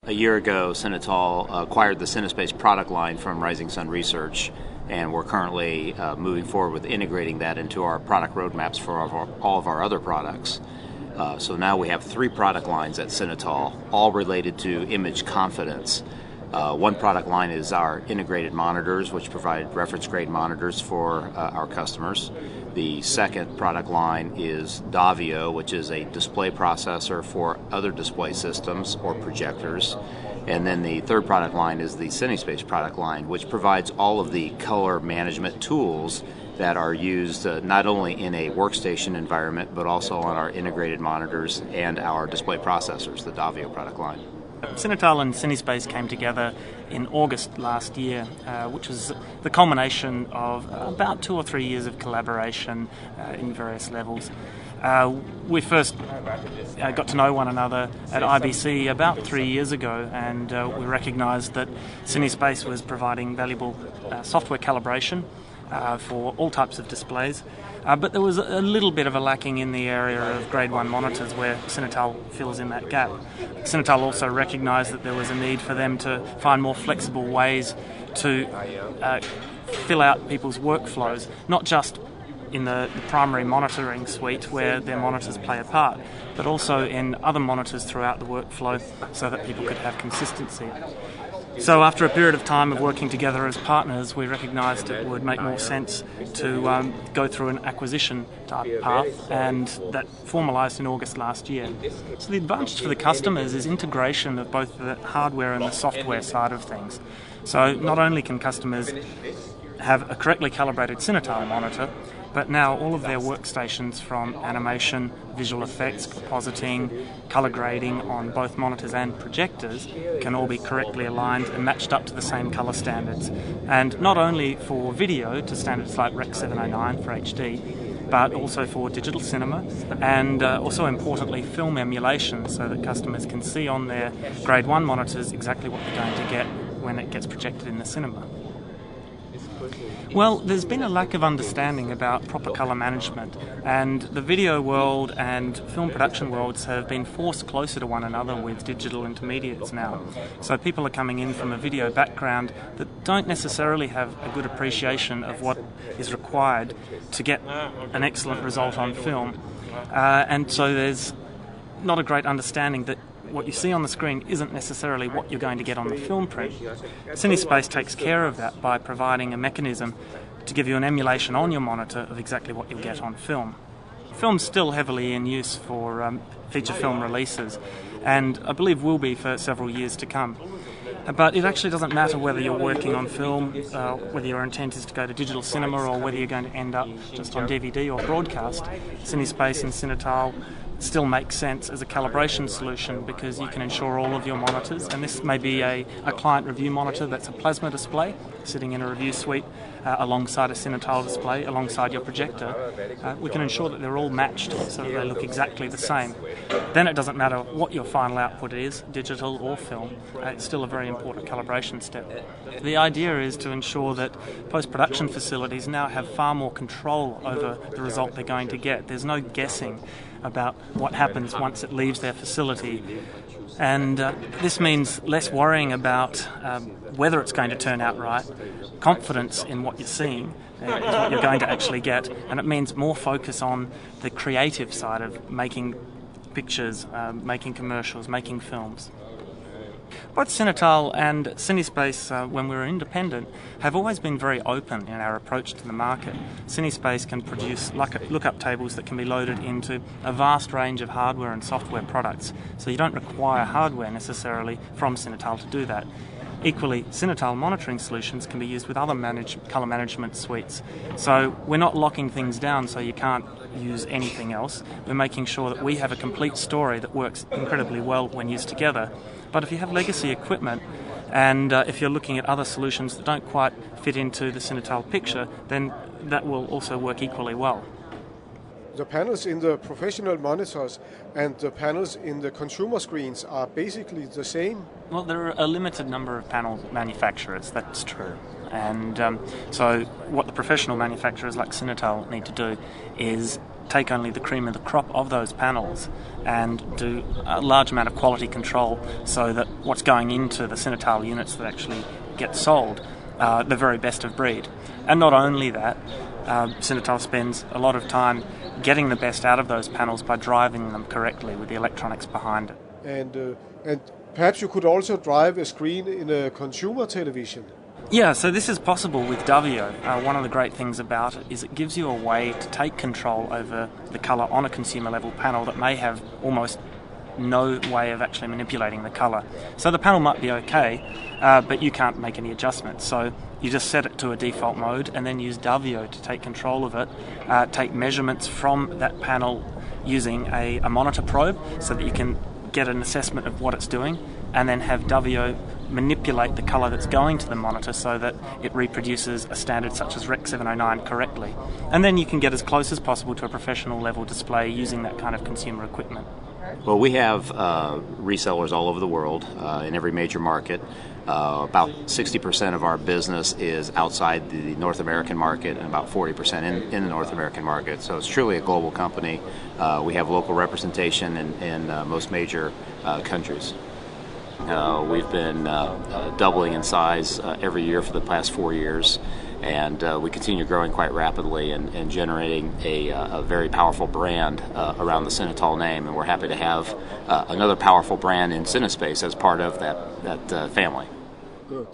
A year ago, Cine-tal acquired the CineSpace product line from Rising Sun Research, and we're currently moving forward with integrating that into our product roadmaps for all of our other products. So now we have 3 product lines at Cine-tal, all related to image confidence. One product line is our integrated monitors, which provide reference-grade monitors for our customers. The second product line is Davio, which is a display processor for other display systems or projectors. And then the third product line is the CineSpace product line, which provides all of the color management tools that are used not only in a workstation environment, but also on our integrated monitors and our display processors, the Davio product line. Cine-tal and CineSpace came together in August last year, which was the culmination of about 2 or 3 years of collaboration in various levels. We first got to know one another at IBC about 3 years ago, and we recognised that CineSpace was providing valuable software calibration for all types of displays, but there was a little bit of a lacking in the area of grade 1 monitors where Cine-tal fills in that gap. Cine-tal also recognised that there was a need for them to find more flexible ways to fill out people's workflows, not just in the primary monitoring suite where their monitors play a part, but also in other monitors throughout the workflow so that people could have consistency. So after a period of time of working together as partners, we recognised it would make more sense to go through an acquisition type path, and that formalised in August last year. So the advantage for the customers is integration of both the hardware and the software side of things. So not only can customers have a correctly calibrated Cine-tal monitor, but now all of their workstations from animation, visual effects, compositing, colour grading on both monitors and projectors can all be correctly aligned and matched up to the same colour standards. And not only for video to standards like Rec. 709 for HD, but also for digital cinema, and also importantly film emulation, so that customers can see on their grade 1 monitors exactly what they're going to get when it gets projected in the cinema. Well, there's been a lack of understanding about proper colour management, and the video world and film production worlds have been forced closer to one another with digital intermediates now. So people are coming in from a video background that don't necessarily have a good appreciation of what is required to get an excellent result on film, and so there's not a great understanding that what you see on the screen isn't necessarily what you're going to get on the film print. CineSpace takes care of that by providing a mechanism to give you an emulation on your monitor of exactly what you'll get on film. Film's still heavily in use for feature film releases, and I believe will be for several years to come. But it actually doesn't matter whether you're working on film, whether your intent is to go to digital cinema, or whether you're going to end up just on DVD or broadcast. CineSpace and Cine-tal still makes sense as a calibration solution because you can ensure all of your monitors, and this may be a client review monitor that's a plasma display sitting in a review suite alongside a Cine-tal display, alongside your projector. We can ensure that they're all matched so that they look exactly the same. Then it doesn't matter what your final output is, digital or film, it's still a very important calibration step. The idea is to ensure that post-production facilities now have far more control over the result they're going to get. There's no guessing about what happens once it leaves their facility, and this means less worrying about whether it's going to turn out right, confidence in what you're seeing, what you're going to actually get, and it means more focus on the creative side of making pictures, making commercials, making films. Both Cine-tal and CineSpace, when we were independent, have always been very open in our approach to the market. CineSpace can produce lookup tables that can be loaded into a vast range of hardware and software products, so you don't require hardware necessarily from Cine-tal to do that. Equally, Cine-tal monitoring solutions can be used with other colour management suites. So we're not locking things down so you can't use anything else. We're making sure that we have a complete story that works incredibly well when used together. But if you have legacy equipment, and if you're looking at other solutions that don't quite fit into the Cine-tal picture, then that will also work equally well. The panels in the professional monitors and the panels in the consumer screens are basically the same? Well, there are a limited number of panel manufacturers, that's true. And so what the professional manufacturers like Cine-tal need to do is take only the cream of the crop of those panels and do a large amount of quality control so that what's going into the Cine-tal units that actually get sold are the very best of breed. And not only that, Cine-tal spends a lot of time getting the best out of those panels by driving them correctly with the electronics behind it. And perhaps you could also drive a screen in a consumer television. Yeah, so this is possible with Davio. One of the great things about it is it gives you a way to take control over the colour on a consumer level panel that may have almost no way of actually manipulating the colour. So the panel might be okay, but you can't make any adjustments. So you just set it to a default mode and then use Davio to take control of it, take measurements from that panel using a monitor probe so that you can get an assessment of what it's doing, and then have Davio manipulate the colour that's going to the monitor so that it reproduces a standard such as Rec 709 correctly. And then you can get as close as possible to a professional level display using that kind of consumer equipment. Well, we have resellers all over the world in every major market. About 60% of our business is outside the North American market and about 40% in the North American market. So it's truly a global company. We have local representation in most major countries. We've been doubling in size every year for the past 4 years, and we continue growing quite rapidly and generating a very powerful brand around the Cine-tal name, and we're happy to have another powerful brand in CineSpace as part of that family. Good.